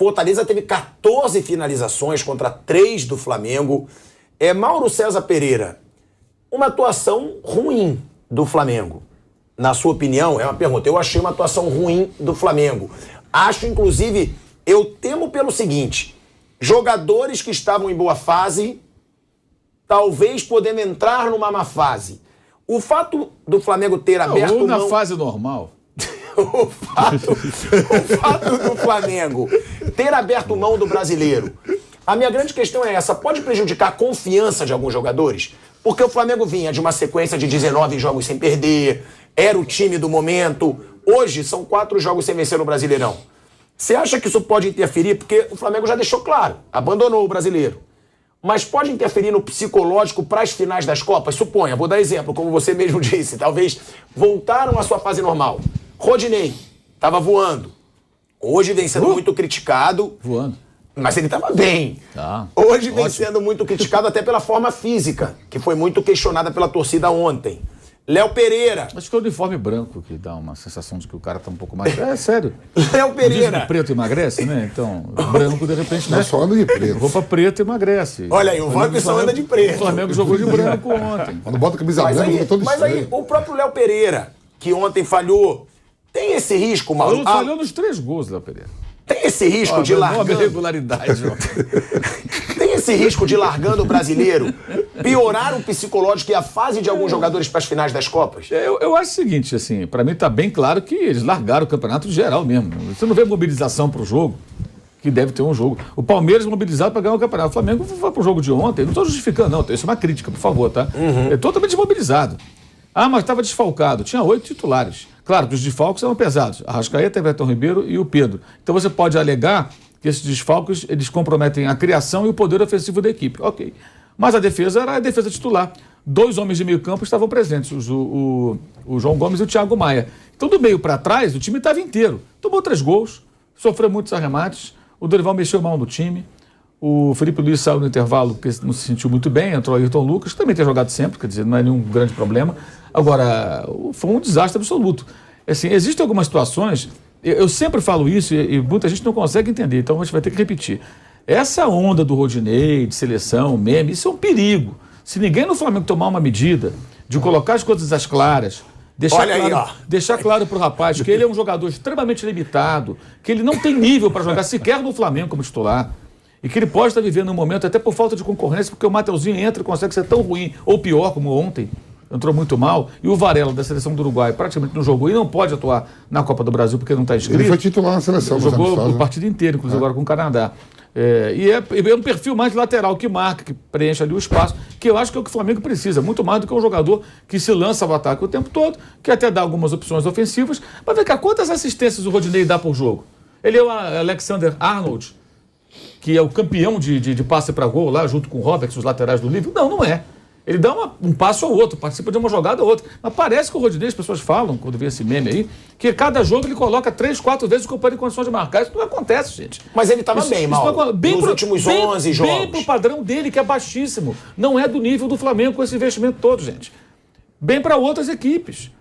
Fortaleza teve 14 finalizações contra 3 do Flamengo. Mauro César Pereira, uma atuação ruim do Flamengo. Na sua opinião, é uma pergunta. Eu achei uma atuação ruim do Flamengo. Acho, inclusive, eu temo pelo seguinte: jogadores que estavam em boa fase, talvez podendo entrar numa má fase. O fato do Flamengo ter aberto ou na fase normal. o fato do Flamengo ter aberto mão do brasileiro. A minha grande questão é essa: pode prejudicar a confiança de alguns jogadores? Porque o Flamengo vinha de uma sequência de 19 jogos sem perder, era o time do momento. Hoje são 4 jogos sem vencer no Brasileirão. Você acha que isso pode interferir? Porque o Flamengo já deixou claro, abandonou o brasileiro. Mas pode interferir no psicológico para as finais das Copas? Suponha, vou dar exemplo, como você mesmo disse, talvez voltaram à sua fase normal. Rodinei estava voando. Hoje vem sendo muito criticado. Voando. Mas ele estava bem. Hoje vem sendo muito criticado até pela forma física, que foi muito questionada pela torcida ontem. Léo Pereira. Acho que é o uniforme branco que dá uma sensação de que o cara tá um pouco mais... É sério. Léo Pereira. O preto emagrece, né? Então, branco, de repente, né? Nós só anda de preto. Roupa preta emagrece. Olha aí, o Wanderson anda de preto. O Flamengo jogou de branco ontem. Quando bota a camisa branca, fica todo Mas aí, o próprio Léo Pereira, que ontem falhou, tem esse risco, Mauro? Ele falhou nos 3 gols, Léo Pereira. Tem esse risco de largando... irregularidade, Tem esse risco de largando o brasileiro piorar o psicológico e a fase de alguns jogadores para as finais das Copas? Eu acho o seguinte, assim, para mim tá bem claro que eles largaram o campeonato geral mesmo. Você não vê mobilização para o jogo, que deve ter um jogo. O Palmeiras mobilizado para ganhar o campeonato. O Flamengo foi pro jogo de ontem. Não estou justificando, não. Isso é uma crítica, por favor, tá? É totalmente mobilizado. Ah, mas estava desfalcado. Tinha 8 titulares. Claro que os desfalques eram pesados. Arrascaeta, Everton Ribeiro e o Pedro. Então você pode alegar que esses desfalques eles comprometem a criação e o poder ofensivo da equipe. Ok. Mas a defesa era a defesa titular. 2 homens de meio campo estavam presentes, o João Gomes e o Thiago Maia. Então do meio para trás o time estava inteiro. Tomou 3 gols, sofreu muitos arremates, o Dorival mexeu mal no time. O Felipe Luiz saiu no intervalo porque não se sentiu muito bem, entrou o Ayrton Lucas, que também tem jogado sempre, quer dizer, não é nenhum grande problema. Agora, foi um desastre absoluto. Assim, existem algumas situações, eu sempre falo isso e muita gente não consegue entender, então a gente vai ter que repetir. Essa onda do Rodinei, de seleção, meme, isso é um perigo. Se ninguém no Flamengo tomar uma medida de colocar as coisas às claras, deixar claro para o rapaz que ele é um jogador extremamente limitado, que ele não tem nível para jogar sequer no Flamengo como titular, e que ele pode estar vivendo um momento até por falta de concorrência, porque o Mateuzinho entra e consegue ser tão ruim, ou pior, como ontem, entrou muito mal, e o Varela, da seleção do Uruguai, praticamente não jogou e não pode atuar na Copa do Brasil porque não está inscrito. Ele foi titular na seleção. Jogou o partido inteiro, inclusive agora com o Canadá. E é um perfil mais lateral, que marca, que preenche ali o espaço, que eu acho que é o que o Flamengo precisa, muito mais do que um jogador que se lança ao ataque o tempo todo, que até dá algumas opções ofensivas. Mas vem cá, quantas assistências o Rodinei dá por jogo? Ele é o Alexander Arnold, que é o campeão de passe para gol lá, junto com o Roberts, os laterais do Liverpool. Não, não é. Ele dá um passo ao outro, participa de uma jogada ou outra. Mas parece que o Rodinei, as pessoas falam, quando vê esse meme aí, que cada jogo ele coloca 3, 4 vezes o companheiro em condições de marcar. Isso não acontece, gente. Mas ele estava bem, Mauro, nos últimos 11 jogos. Bem pro padrão dele, que é baixíssimo. Não é do nível do Flamengo com esse investimento todo, gente. Bem para outras equipes.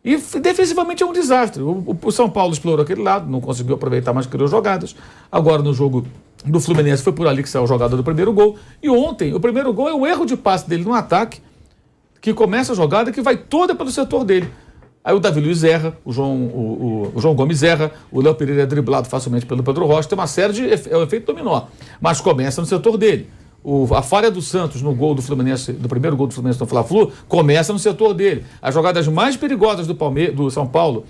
E defensivamente é um desastre. O São Paulo explorou aquele lado, não conseguiu aproveitar, mas criou jogadas. Agora no jogo do Fluminense foi por ali que saiu a jogada do primeiro gol. E ontem, o primeiro gol é um erro de passe dele no ataque, que começa a jogada que vai toda pelo setor dele. Aí o Davi Luiz erra, o João Gomes erra, o Léo Pereira é driblado facilmente pelo Pedro Rocha, tem uma série de... é o efeito dominó, mas começa no setor dele. A falha do Santos no gol do Fluminense, do primeiro gol do Fluminense no Fla-Flu, começa no setor dele. As jogadas mais perigosas do São Paulo,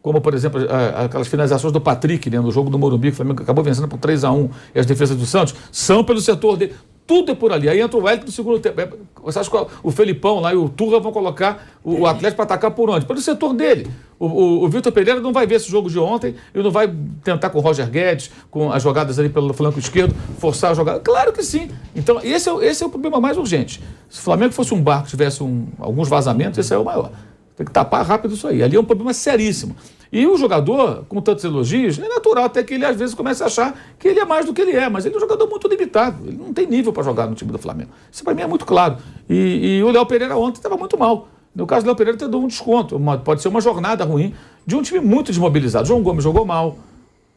como, por exemplo, aquelas finalizações do Patrick, né, no jogo do Morumbi, que o Flamengo acabou vencendo por 3-1, e as defesas do Santos, são pelo setor dele. Tudo é por ali. Aí entra o Wellington no segundo tempo. Você acha que o Felipão lá e o Turra vão colocar o Atlético para atacar por onde? Pelo setor dele. O Vitor Pereira não vai ver esse jogo de ontem e não vai tentar com o Roger Guedes, com as jogadas ali pelo flanco esquerdo, forçar a jogada. Claro que sim. Então, esse é o problema mais urgente. Se o Flamengo fosse um barco, tivesse alguns vazamentos, esse é o maior. Tem que tapar rápido isso aí. Ali é um problema seríssimo. E o jogador, com tantos elogios, é natural até que ele às vezes comece a achar que ele é mais do que ele é, mas ele é um jogador muito limitado. Ele não tem nível para jogar no time do Flamengo. Isso para mim é muito claro. E o Léo Pereira ontem estava muito mal. No caso do Léo Pereira, deu um desconto. Pode ser uma jornada ruim de um time muito desmobilizado. João Gomes jogou mal.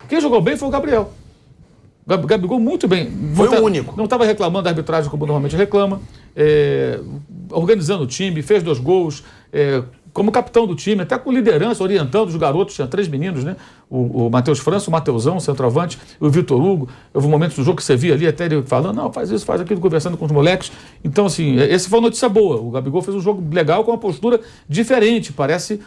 Quem jogou bem foi o Gabriel. Gabigol muito bem. Foi o único. Não estava reclamando da arbitragem como normalmente reclama, organizando o time, fez 2 gols, como capitão do time, até com liderança, orientando os garotos. Tinha 3 meninos, né? O Matheus França, o Mateusão, o centroavante, e o Vitor Hugo. Houve momentos do jogo que você via ali, até ele falando, não, faz isso, faz aquilo, conversando com os moleques. Então, assim, essa foi uma notícia boa. O Gabigol fez um jogo legal com uma postura diferente, parece...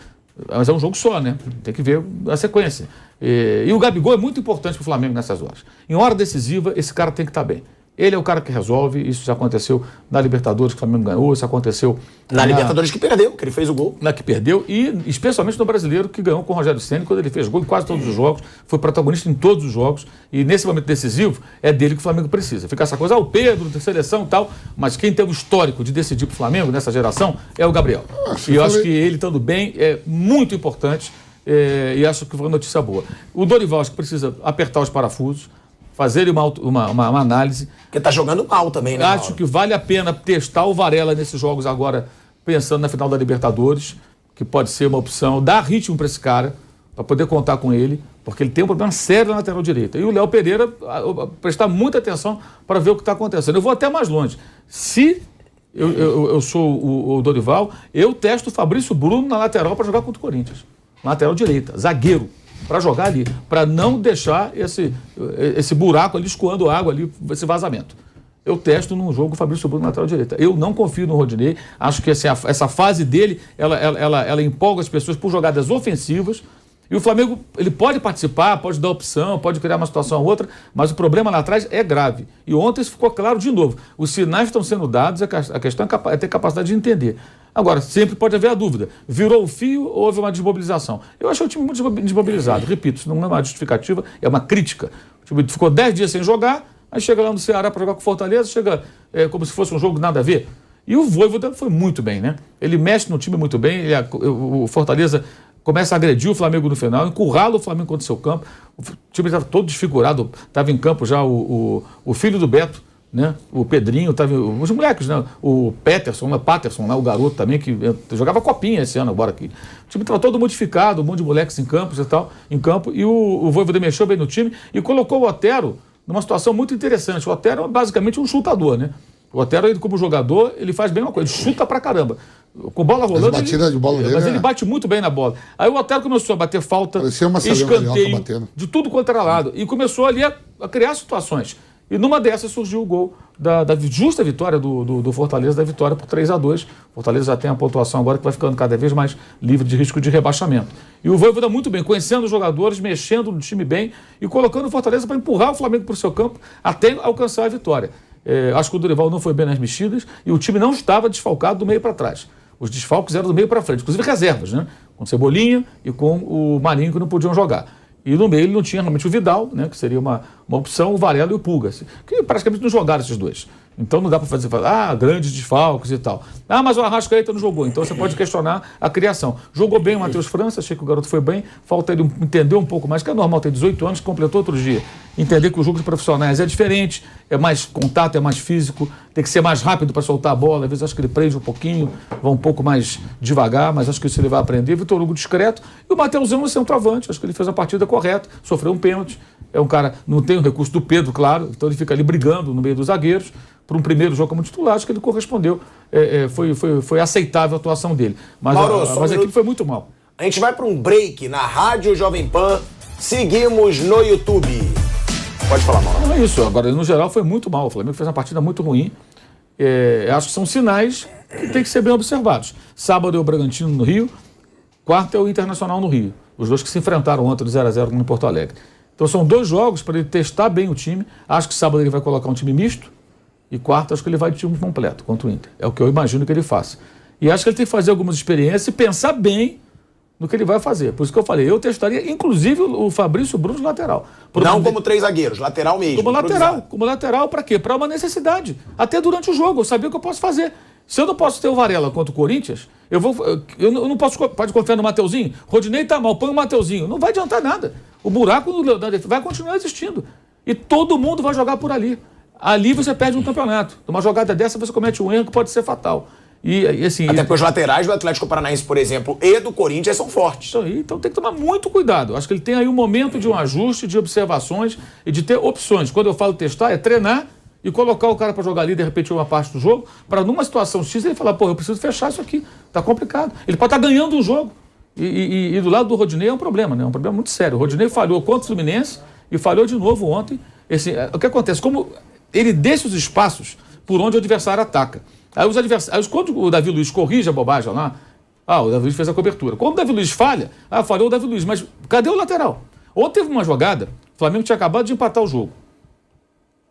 Mas é um jogo só, né? Tem que ver a sequência. E o Gabigol é muito importante para o Flamengo nessas horas. Em hora decisiva, esse cara tem que estar bem. Ele é o cara que resolve. Isso já aconteceu na Libertadores, que o Flamengo ganhou. Isso aconteceu na Libertadores que perdeu, que ele fez o gol. Na que perdeu. E especialmente no Brasileiro, que ganhou com o Rogério Ceni, quando ele fez gol em quase todos os jogos. Foi protagonista em todos os jogos. E nesse momento decisivo, é dele que o Flamengo precisa. Fica essa coisa, o Pedro, da seleção e tal. Mas quem tem o histórico de decidir para o Flamengo, nessa geração, é o Gabriel. E eu acho que ele estando bem é muito importante. E acho que foi uma notícia boa. O Dorival acho que precisa apertar os parafusos, fazer uma análise. Porque tá jogando mal também, né? Acho que vale a pena testar o Varela nesses jogos agora, pensando na final da Libertadores, que pode ser uma opção, dar ritmo para esse cara, para poder contar com ele, porque ele tem um problema sério na lateral direita. E o Léo Pereira prestar muita atenção para ver o que está acontecendo. Eu vou até mais longe. Se eu sou o Dorival, eu testo o Fabrício Bruno na lateral para jogar contra o Corinthians. Lateral direita, zagueiro, para jogar ali, para não deixar esse buraco ali escoando água ali, esse vazamento. Eu testo num jogo o Fabrício Bruno na lateral direita. Eu não confio no Rodinei, acho que essa fase dele, ela empolga as pessoas por jogadas ofensivas, e o Flamengo, ele pode participar, pode dar opção, pode criar uma situação ou outra, mas o problema lá atrás é grave. E ontem isso ficou claro de novo. Os sinais estão sendo dados, a questão é ter capacidade de entender. Agora, sempre pode haver a dúvida. Virou o fio ou houve uma desmobilização? Eu achei o time muito desmobilizado. Repito, isso não é uma justificativa, é uma crítica. O time ficou 10 dias sem jogar, aí chega lá no Ceará para jogar com o Fortaleza, chega como se fosse um jogo nada a ver. E o Vojvoda foi muito bem, né? Ele mexe no time muito bem, o Fortaleza começa a agredir o Flamengo no final, encurrala o Flamengo contra o seu campo. O time estava todo desfigurado, estava em campo já o filho do Beto, né? O Pedrinho, os moleques, né? O Patterson, o garoto também, que jogava copinha esse ano agora aqui. O time estava todo modificado, um monte de moleques em campo, e o Vojvoda mexeu bem no time e colocou o Otero numa situação muito interessante. O Otero é basicamente um chutador, né? O Otero, ele, como jogador, ele faz bem uma coisa, ele chuta pra caramba. Com bola rolando, mas ele bate muito bem na bola. Aí o Otero começou a bater falta, escanteio, de tudo quanto era lado. E começou ali a criar situações. E numa dessas surgiu o gol da justa vitória do Fortaleza, da vitória por 3-2. O Fortaleza já tem a pontuação agora que vai ficando cada vez mais livre de risco de rebaixamento. E o Vojvoda muito bem, conhecendo os jogadores, mexendo no time bem e colocando o Fortaleza para empurrar o Flamengo para o seu campo até alcançar a vitória. Acho que o Dorival não foi bem nas mexidas e o time não estava desfalcado do meio para trás. Os desfalques eram do meio para frente, inclusive reservas, né? Com Cebolinha e com o Marinho, que não podiam jogar. E no meio ele não tinha realmente o Vidal, né? Que seria uma opção, o Varela e o Pulga, que praticamente não jogaram esses dois. Então não dá para fazer, grandes desfalques e tal. Mas o Arrascaeta não jogou, então você pode questionar a criação. Jogou bem o Matheus França, achei que o garoto foi bem, falta ele entender um pouco mais, que é normal, tem 18 anos, completou outro dia. Entender que o jogo de profissionais é diferente, é mais contato, é mais físico, tem que ser mais rápido para soltar a bola, às vezes acho que ele prende um pouquinho, vai um pouco mais devagar, mas acho que isso ele vai aprender. Vitor Hugo discreto, e o Mateusão é centroavante, acho que ele fez a partida correta, sofreu um pênalti, é um cara, não tem o recurso do Pedro, claro, então ele fica ali brigando no meio dos zagueiros. Para um primeiro jogo como titular, acho que ele correspondeu. Foi aceitável a atuação dele. Mas, Mauro, mas a equipe foi muito mal. A gente vai para um break na Rádio Jovem Pan. Seguimos no YouTube. Pode falar, Mauro. Não é isso. Agora, no geral, foi muito mal. O Flamengo fez uma partida muito ruim. Acho que são sinais que tem que ser bem observados. Sábado é o Bragantino no Rio. Quarta é o Internacional no Rio. Os dois que se enfrentaram ontem no 0-0 no Porto Alegre. Então são 2 jogos para ele testar bem o time. Acho que sábado ele vai colocar um time misto. E quarto, acho que ele vai de time completo contra o Inter. É o que eu imagino que ele faça. E acho que ele tem que fazer algumas experiências e pensar bem no que ele vai fazer. Por isso que eu falei, eu testaria, inclusive, o Fabrício Bruno lateral. Não como 3 zagueiros, lateral mesmo. Como lateral, para quê? Para uma necessidade. Até durante o jogo, eu sabia o que eu posso fazer. Se eu não posso ter o Varela contra o Corinthians, eu não posso. Pode confiar no Mateuzinho? Rodinei tá mal, põe o Mateuzinho. Não vai adiantar nada. O buraco vai continuar existindo. E todo mundo vai jogar por ali. Ali você perde um campeonato. Numa jogada dessa você comete um erro que pode ser fatal. E assim, Até porque os laterais do Atlético Paranaense, por exemplo, e do Corinthians são fortes. então tem que tomar muito cuidado. Acho que ele tem aí um momento de um ajuste, de observações e de ter opções. Quando eu falo testar, é treinar e colocar o cara para jogar ali, de repente, uma parte do jogo, para numa situação X ele falar, pô, eu preciso fechar isso aqui, tá complicado. Ele pode estar ganhando um jogo. E do lado do Rodinei é um problema, né? É um problema muito sério. O Rodinei falhou contra o Fluminense e falhou de novo ontem. O que acontece? Como ele deixa os espaços por onde o adversário ataca. Aí quando o Davi Luiz corrige a bobagem lá, o Davi Luiz fez a cobertura. Quando o Davi Luiz falha, falhou o Davi Luiz, mas cadê o lateral? Ontem teve uma jogada, o Flamengo tinha acabado de empatar o jogo.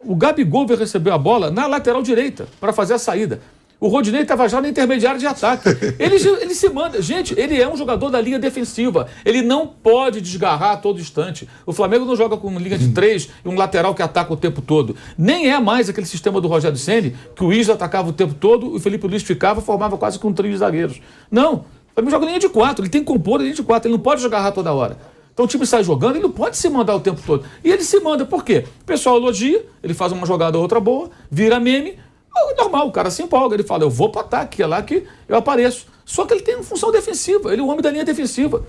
O Gabigol recebeu a bola na lateral direita para fazer a saída. O Rodinei estava já na intermediária de ataque. Ele se manda. Gente, ele é um jogador da linha defensiva. Ele não pode desgarrar a todo instante. O Flamengo não joga com uma linha de 3 e um lateral que ataca o tempo todo. Nem é mais aquele sistema do Rogério Ceni, que o Isla atacava o tempo todo, o Felipe Luiz formava quase que um trio de zagueiros. Não. O Flamengo joga linha de 4. Ele tem que compor a linha de 4. Ele não pode desgarrar toda hora. Então o time sai jogando, ele não pode se mandar o tempo todo. E ele se manda. Por quê? O pessoal elogia, ele faz uma jogada ou outra boa, vira meme. Normal, o cara se empolga, ele fala, eu vou para ataque, é lá que eu apareço. Só que ele tem uma função defensiva, ele é o homem da linha defensiva.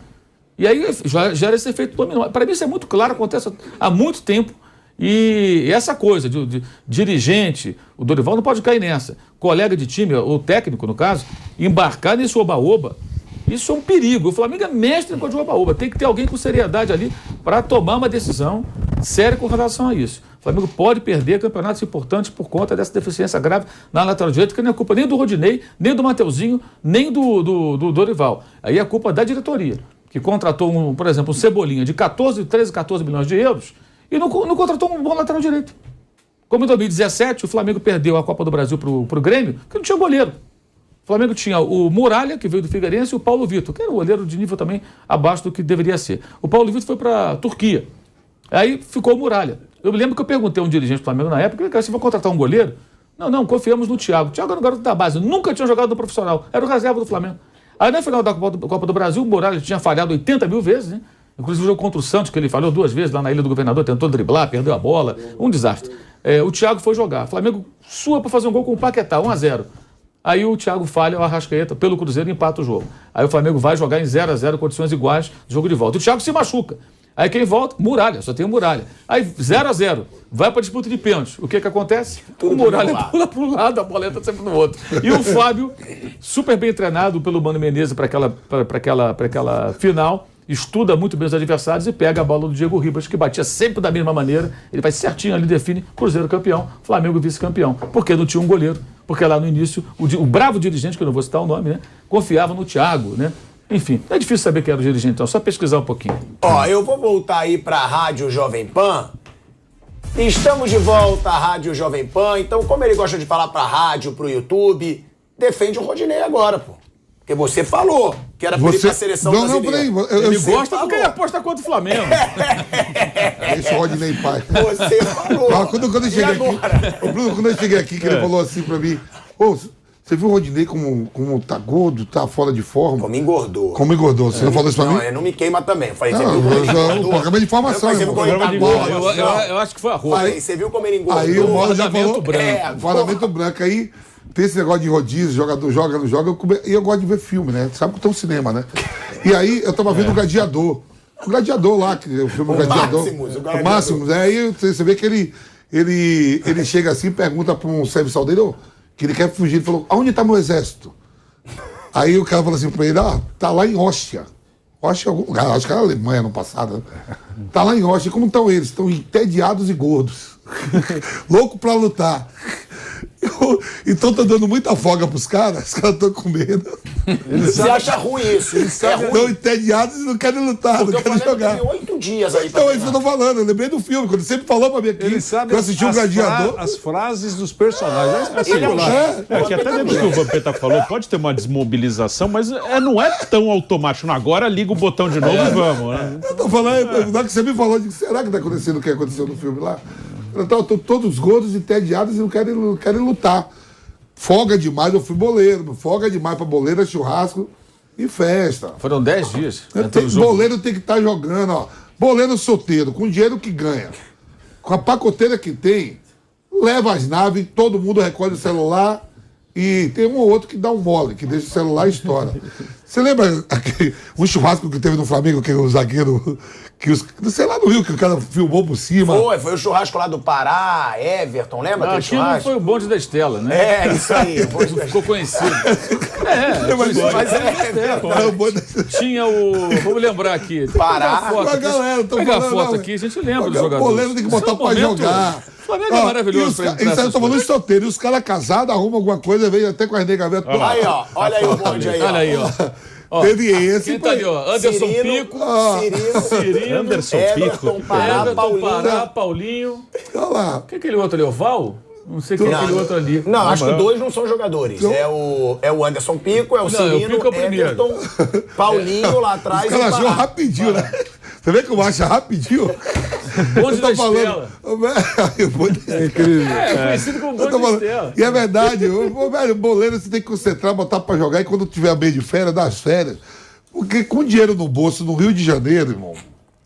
E aí já gera esse efeito dominó. Para mim isso é muito claro, acontece há muito tempo. E essa coisa de dirigente, o Dorival não pode cair nessa. Colega de time, o técnico no caso, embarcar nesse oba-oba, isso é um perigo. O Flamengo é mestre em coisa de oba-oba. Tem que ter alguém com seriedade ali para tomar uma decisão séria com relação a isso. O Flamengo pode perder campeonatos importantes por conta dessa deficiência grave na lateral direita, que não é culpa nem do Rodinei, nem do Mateuzinho, nem do Dorival. Aí é culpa da diretoria, que contratou, por exemplo, um Cebolinha de 13, 14 milhões de euros e não contratou um bom lateral direito. Como em 2017, o Flamengo perdeu a Copa do Brasil para o Grêmio, porque não tinha goleiro. O Flamengo tinha o Muralha, que veio do Figueirense, e o Paulo Vitor, que era um goleiro de nível também abaixo do que deveria ser. O Paulo Vitor foi para a Turquia. Aí ficou o Muralha. Eu me lembro que eu perguntei a um dirigente do Flamengo na época, você vai contratar um goleiro? Não, confiamos no Thiago. O Thiago era um garoto da base, nunca tinha jogado no profissional, era o reserva do Flamengo. Aí na final da Copa do Brasil, o Muralha tinha falhado 80 mil vezes, né? Inclusive o jogo contra o Santos, que ele falhou 2 vezes lá na Ilha do Governador, tentou driblar, perdeu a bola, um desastre. O Thiago foi jogar, o Flamengo sua para fazer um gol com o Paquetá, 1-0. Aí o Thiago falha, o Arrascaeta, pelo Cruzeiro, empata o jogo. Aí o Flamengo vai jogar em 0-0, condições iguais, jogo de volta. O Thiago se machuca. Aí quem volta? Muralha, só tem o Muralha. Aí 0-0, vai para disputa de pênalti. O que acontece? O Muralha pula para um lado, a bola entra sempre no outro. E o Fábio, super bem treinado pelo Mano Menezes para aquela final, estuda muito bem os adversários e pega a bola do Diego Ribas, que batia sempre da mesma maneira. Ele vai certinho ali, define Cruzeiro campeão, Flamengo vice-campeão. Porque não tinha um goleiro. Porque lá no início, o bravo dirigente, que eu não vou citar o nome, né, confiava no Thiago, né? Enfim, é difícil saber quem era o dirigente, então, só pesquisar um pouquinho. Eu vou voltar aí para a Rádio Jovem Pan. Estamos de volta à Rádio Jovem Pan. Então, como ele gosta de falar para a rádio, para o YouTube, defende o Rodinei agora, pô. Porque você falou que era para ir para a seleção brasileira. Ele gosta porque ele aposta contra o Flamengo. Deixa o Rodinei em paz. Você falou. Quando eu cheguei aqui, Bruno, quando eu cheguei aqui, que ele falou assim para mim, você viu o Rodinei como tá gordo, tá fora de forma? Como engordou. Você não falou isso pra mim? Não me queima também. Eu falei, você viu como ele engordou? Programa de informação. Eu acho que foi a roupa. Você viu como ele engordou? Aí o Mauro já falou. Branco. Fardamento branco. Aí tem esse negócio de rodízio, jogador joga, não joga. E eu gosto de ver filme, né? Sabe que tem um cinema, né? E aí eu tava vendo o Gladiador. O Gladiador lá, que o filme Gladiador. O Máximos. Aí você vê que ele chega assim e pergunta pra um serviçal dele, que ele quer fugir. Ele falou, aonde tá meu exército? Aí o cara falou assim pra ele, tá lá em Óstia. Óstia, acho que era Alemanha no passado. Né? Tá lá em Óstia. Como estão eles? Estão entediados e gordos. Louco pra lutar. Então tá dando muita folga pros caras, os caras estão com medo. Você acha ruim isso? Estão entediados e não querem lutar, porque não querem jogar. Tem 8 dias aí pra Então, é isso que eu tô falando, eu lembrei do filme, quando ele sempre falou pra mim aqui, ele sabe que eu assisti o Gladiador. As frases dos personagens. É espetacular. Que até dentro do que o Vampeta falou, pode ter uma desmobilização, mas não é tão automático. Agora liga o botão de novo e vamos. Né? Eu tô falando, na que você me falou, será que tá acontecendo o que aconteceu no filme lá? Então, todos gordos, entediados e não querem lutar. Folga demais, eu fui boleiro. Folga demais pra boleira, churrasco e festa. Foram 10 dias. Boleiro tem que estar jogando, Boleiro solteiro, com o dinheiro que ganha, com a pacoteira que tem, leva as naves, todo mundo recolhe o celular E tem um ou outro que dá um mole, que deixa o celular e estoura. Você lembra um churrasco que teve no Flamengo, que o zagueiro, sei lá no Rio, que o cara filmou por cima? Foi o churrasco lá do Pará, Everton, lembra aquele Aquilo churrasco? foi o bonde da Estela, né? Isso aí. Ficou conhecido. Tinha o... Vamos lembrar aqui. Pará. Pegar a foto aqui, a gente lembra dos jogadores. O goleiro tem que botar pra jogar. O Flamengo é maravilhoso. Isso aí eu tô falando solteiro. E os caras casados arrumam alguma coisa, vem até com as negaventas. Aí, ó. Olha aí o bonde aí, ó. Olha aí, ó. Teve esse. Quem tá ali, ó? Anderson Pico. Cirino. Anderson Everton, Pico. Pará, Paulinho. Paulinho. Olha lá. Quem é aquele outro ali? O Val? Não sei quem é aquele outro ali. Não, acho que dois não são jogadores. É o Anderson Pico, é o Cirino, o Pico é o primeiro. Everton, Paulinho lá atrás. Os caras acham rapidinho, né? Você vê como acha rapidinho? Bonde da Estela. É conhecido como bonde da Estela. E é verdade, velho, o boleiro você tem que concentrar, botar pra jogar e quando tiver meio de férias, dá as férias. Porque com dinheiro no bolso, no Rio de Janeiro, irmão,